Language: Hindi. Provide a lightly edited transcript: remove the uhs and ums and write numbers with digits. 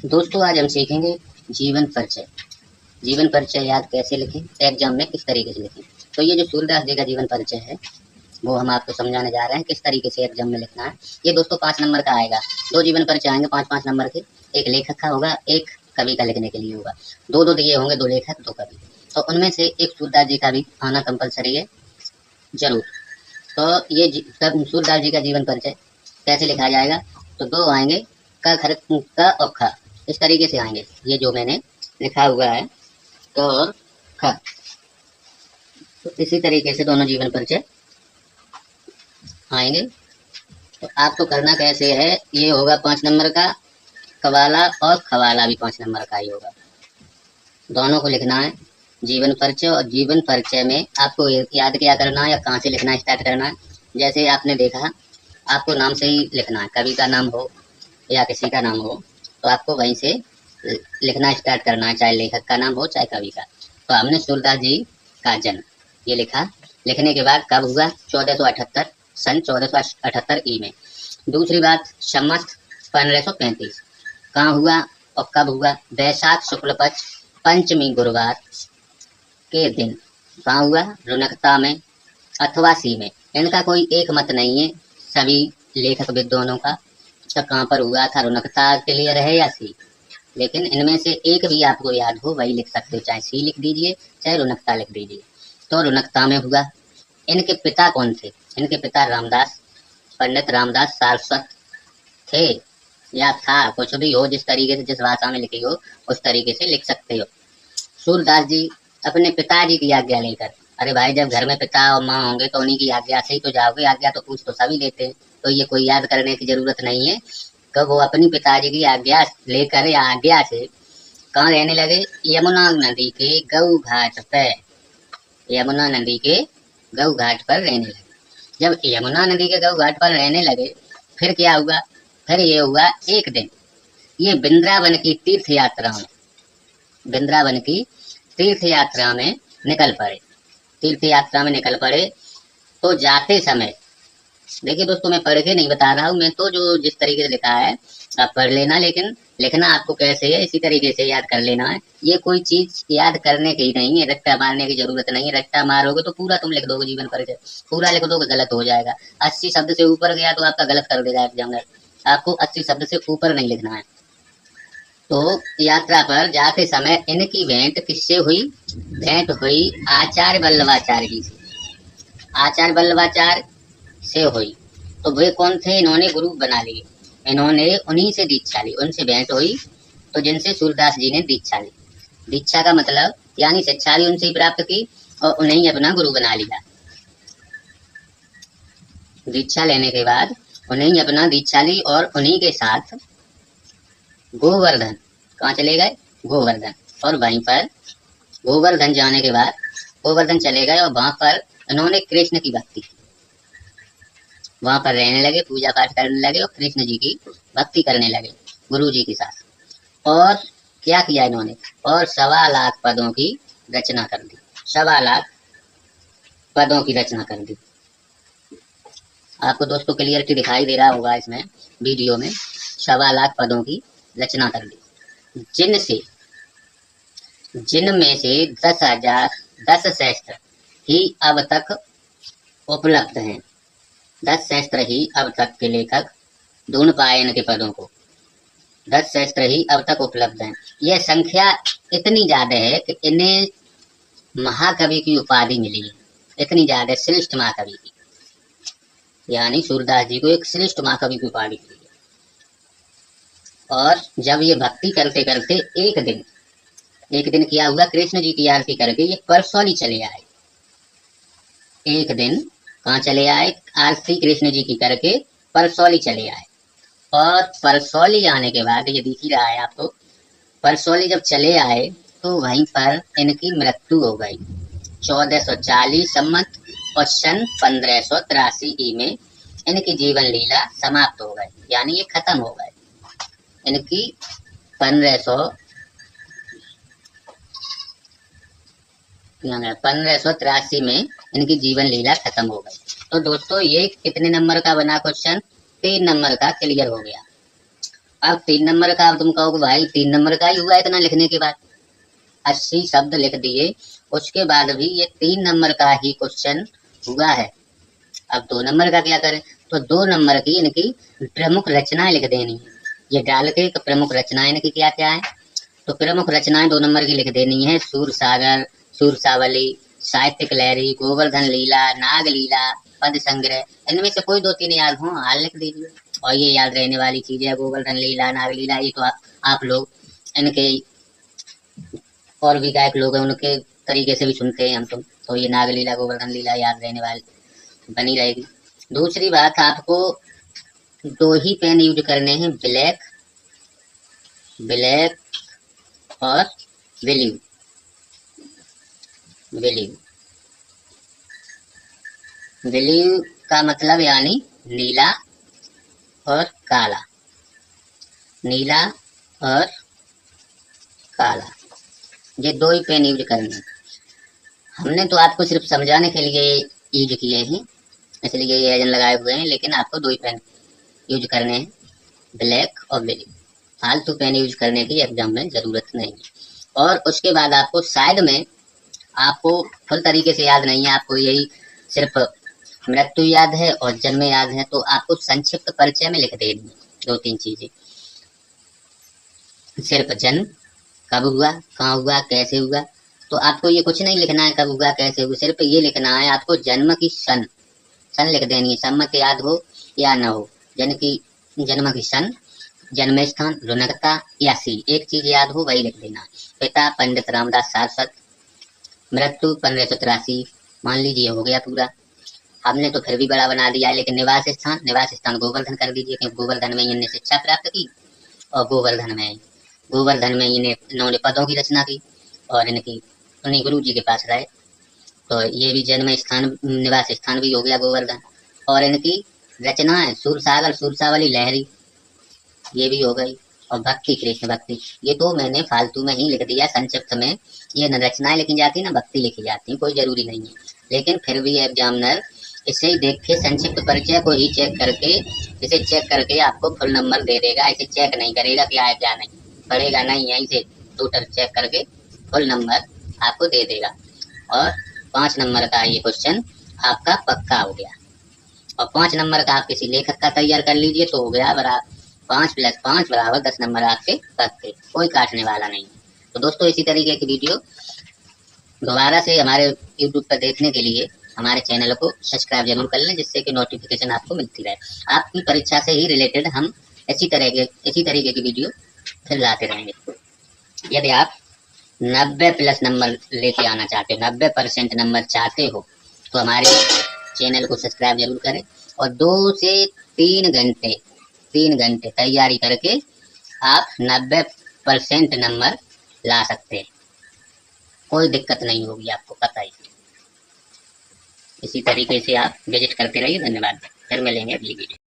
दोस्तों आज हम सीखेंगे जीवन परिचय। जीवन परिचय याद कैसे लिखें, एग्जाम में किस तरीके से लिखें। तो ये जो सूरदास जी का जीवन परिचय है वो हम आपको समझाने जा रहे हैं किस तरीके से एग्जाम में लिखना है। ये दोस्तों 5 नंबर का आएगा। 2 जीवन परिचय आएंगे 5-5 नंबर के। एक लेखक का होगा, एक कवि का लिखने के लिए होगा। दो दिए होंगे, 2 लेखक 2 कवि। तो उनमें से एक सूरदास जी का भी आना कंपलसरी है जरूर। तो ये सूरदास जी का जीवन परिचय कैसे लिखा जाएगा, तो 2 आएंगे, क खर क और ख, इस तरीके से आएंगे। ये जो मैंने लिखा हुआ है क और ख, तो इसी तरीके से दोनों जीवन परिचय आएंगे। तो आपको करना कैसे है, ये होगा 5 नंबर का कवाला और खवाला भी 5 नंबर का ही होगा। दोनों को लिखना है जीवन परिचय। और जीवन परिचय में आपको याद क्या करना है या कहाँ से लिखना स्टार्ट करना है। जैसे आपने देखा, आपको नाम से ही लिखना है, कवि का नाम हो या किसी का नाम हो तो आपको वहीं से लिखना स्टार्ट करना है, चाहे लेखक का नाम हो चाहे कवि का। तो हमने सूरदास जी का जन्म ये लिखा। लिखने के बाद कब हुआ, 1478 सन 1478 ई में। दूसरी बात, सम्मत 1535 कहाँ हुआ और कब हुआ, बैसाख शुक्ल पक्ष पंचमी गुरुवार के दिन। कहाँ हुआ, रुनकता में अथवा सी में। इनका कोई एक मत नहीं है सभी लेखक विद्वानों का। तो कहाँ पर हुआ था, रुनकता क्लियर है या सी, लेकिन इनमें से एक भी आपको याद हो वही लिख सकते हो, चाहे सी लिख दीजिए चाहे रुनकता लिख दीजिए। तो रुनकता में हुआ। इनके पिता कौन थे, इनके पिता रामदास, पंडित रामदास सारस्वत थे या था, कुछ भी हो, जिस तरीके से जिस भाषा में लिखी हो उस तरीके से लिख सकते हो। सूरदास जी अपने पिताजी की आज्ञा लेकर, अरे भाई जब घर में पिता और माँ होंगे तो उन्हीं की आज्ञा से ही तो जाओगे, आज्ञा तो पूछ तो सभी लेते हैं, तो ये कोई याद करने की जरूरत नहीं है। तो वो अपनी पिताजी की आज्ञा लेकर या आज्ञा से कहाँ रहने लगे, यमुना नदी के गऊ घाट पर। यमुना नदी के गऊ घाट पर रहने लगे। जब यमुना नदी के गऊ घाट पर रहने लगे फिर क्या हुआ, फिर ये हुआ एक दिन ये वृंदावन की तीर्थ यात्रा में, वृंदावन की तीर्थ यात्रा में निकल पड़े। तीर्थ यात्रा में निकल पड़े तो जाते समय, देखिए दोस्तों मैं पढ़ के नहीं बता रहा हूँ, मैं तो जो जिस तरीके से लिखा है आप पढ़ लेना, लेकिन लिखना आपको कैसे है इसी तरीके से याद कर लेना है। ये कोई चीज याद करने की नहीं है, रट्टा मारने की जरूरत नहीं है। रट्टा मारोगे तो पूरा तुम लिख दोगे जीवन परिचय, पूरा लिख दोगे गलत हो जाएगा। 80 शब्द से ऊपर गया तो आपका गलत कर देगा एग्जामिनर। आपको 80 शब्द से ऊपर नहीं लिखना है। तो यात्रा पर जाते समय इनकी भेंट किससे हुई, भेंट हुई आचार्य वल्लभाचार्य जी से। आचार्य वल्लभाचार्य से हुई। तो वे कौन थे, इन्होंने गुरु बना लिए, इन्होंने उन्हीं से दीक्षा ली, उनसे भेंट हुई तो जिनसे सूरदास जी ने दीक्षा ली। दीक्षा का मतलब यानी शिक्षा भी उनसे ही प्राप्त की और उन्हें अपना गुरु बना लिया। दीक्षा लेने के बाद उन्हें अपना दीक्षा ली और उन्हीं के साथ गोवर्धन, कहाँ चले गए, गोवर्धन। और वहीं पर गोवर्धन जाने के बाद गोवर्धन चले गए और वहां पर इन्होंने कृष्ण की भक्ति, वहां पर रहने लगे, पूजा पाठ करने लगे और कृष्ण जी की भक्ति करने लगे गुरु जी के साथ। और क्या किया इन्होंने, और 1.25 लाख पदों की रचना कर दी। 1.25 लाख पदों की रचना कर दी। आपको दोस्तों क्लियरिटी दिखाई दे रहा होगा इसमें वीडियो में। 1.25 लाख पदों की रचना कर दी, जिनमें से 10 शास्त्र ही अब तक उपलब्ध हैं। 10 शास्त्र ही अब तक के लेखक ढूंढ पाए इनके पदों को। 10 शास्त्र ही अब तक उपलब्ध हैं। यह संख्या इतनी ज्यादा है कि इन्हें महाकवि की उपाधि मिली है, इतनी ज्यादा श्रेष्ठ महाकवि की, यानी सूरदास जी को एक श्रेष्ठ महाकवि की उपाधि मिली है। और जब ये भक्ति करते करते एक दिन क्या हुआ, कृष्ण जी की आरती करके ये परसौली चले आए। एक दिन कहाँ चले आए, आरती कृष्ण जी की करके परसौली चले आए। और परसौली आने के बाद ये दिख ही रहा है आपको, परसौली जब चले आए तो वहीं पर इनकी मृत्यु हो गई 1440 सम्मत और सन 1583 ई में इनकी जीवन लीला समाप्त हो गई, यानी ये खत्म हो गए। इनकी 1583 में इनकी जीवन लीला खत्म हो गई। तो दोस्तों ये कितने नंबर का बना क्वेश्चन, 3 नंबर का क्लियर हो गया। अब 3 नंबर का, अब तुम कहोगे भाई 3 नंबर का ही हुआ इतना लिखने के बाद, 80 शब्द लिख दिए, उसके बाद भी ये 3 नंबर का ही क्वेश्चन हुआ है। अब 2 नंबर का क्या करें? तो 2 नंबर की इनकी प्रमुख रचनाएं लिख देनी है। ये डाल के प्रमुख रचनाएं इनकी क्या क्या है, तो प्रमुख रचनाएं 2 नंबर की लिख देनी है। सूर सागर, सूरसावली, साहित्यिक लहरी, गोवर्धन लीला, नाग लीला, पद संग्रह। इनमें से कोई 2-3 याद हो, हाल लिख दीजिए। और ये याद रहने वाली चीज है, गोवर्धन लीला, नाग लीला, ये तो आप लोग इनके और भी गायक लोग हैं उनके तरीके से भी सुनते हैं हम तो ये नाग लीला, गोवर्धन लीला याद रहने वाली बनी रहेगी। दूसरी बात, आपको 2 ही पेन यूज करने हैं, ब्लैक ब्लैक और ब्लू। ब्लू ब्लू का मतलब यानी नीला और काला, नीला और काला, ये 2 ही पेन यूज करने हैं। हमने तो आपको सिर्फ समझाने के लिए यूज किए हैं, इसलिए ये एजन लगाए हुए हैं, लेकिन आपको 2 ही पेन यूज करने हैं, ब्लैक और ब्लू। फालतू पेन यूज करने की एग्जाम में जरूरत नहीं है। और उसके बाद आपको साइड में, आपको फुल तरीके से याद नहीं है, आपको यही सिर्फ मृत्यु याद है और जन्म याद है, तो आपको संक्षिप्त परिचय में लिख देनी है 2-3 चीजें। सिर्फ जन्म, कब हुआ, कहाँ हुआ, कैसे हुआ, तो आपको ये कुछ नहीं लिखना है कब हुआ कैसे हुआ, सिर्फ ये लिखना है आपको जन्म की सन लिख देनी है। सम्मत याद हो या न हो, जन्म की सन, जन्म स्थान, रुनकता या सी, एक चीज याद हो वही लिख देना। पिता पंडित रामदास सारस्वत, मृत्यु 1583, मान लीजिए हो गया पूरा। हमने तो फिर भी बड़ा बना दिया है, लेकिन निवास स्थान गोवर्धन कर दीजिए, क्योंकि गोवर्धन में इन्होंने शिक्षा प्राप्त की और गोवर्धन में इन्होंने पदों की रचना की और इनकी उन्हीं गुरु जी के पास रहे, तो ये भी जन्म स्थान निवास स्थान भी हो गया गोवर्धन। और इनकी रचना है सूरसागर, सूरसावली, लहरी, ये भी हो गई। और भक्ति, कृष्ण भक्ति, ये तो मैंने फालतू में ही लिख दिया संक्षिप्त में। ये न रचनाएं लिखी जाती ना भक्ति लिखी जाती, कोई जरूरी नहीं है, लेकिन फिर भी एग्जामिनर इसे देख के संक्षिप्त परिचय को ही चेक करके, इसे चेक करके आपको फुल नंबर दे देगा। इसे चेक नहीं करेगा कि आया क्या नहीं, पढ़ेगा नहीं है, इसे टोटल चेक करके फुल नंबर आपको दे देगा। और 5 नंबर का ये क्वेश्चन आपका पक्का हो गया। और 5 नंबर का आप किसी लेखक का तैयार कर लीजिए तो हो गया बराबर 5 + 5 = 10 नंबर आपके पक्के, कोई काटने वाला नहीं। तो दोस्तों इसी तरीके की वीडियो दोबारा से हमारे यूट्यूब पर देखने के लिए हमारे चैनल को सब्सक्राइब जरूर कर लें, जिससे कि नोटिफिकेशन आपको मिलती रहे। आपकी परीक्षा से ही रिलेटेड हम इसी तरीके की वीडियो फिर लाते रहेंगे। यदि आप 90+ नंबर लेके आना चाहते हो, 90% नंबर चाहते हो, तो हमारे चैनल को सब्सक्राइब जरूर करें और 2 से 3 घंटे तैयारी करके आप 90% नंबर ला सकते हैं, कोई दिक्कत नहीं होगी, आपको पता ही। इसी तरीके से आप विजिट करते रहिए। धन्यवाद, फिर मिलेंगे अगली वीडियो।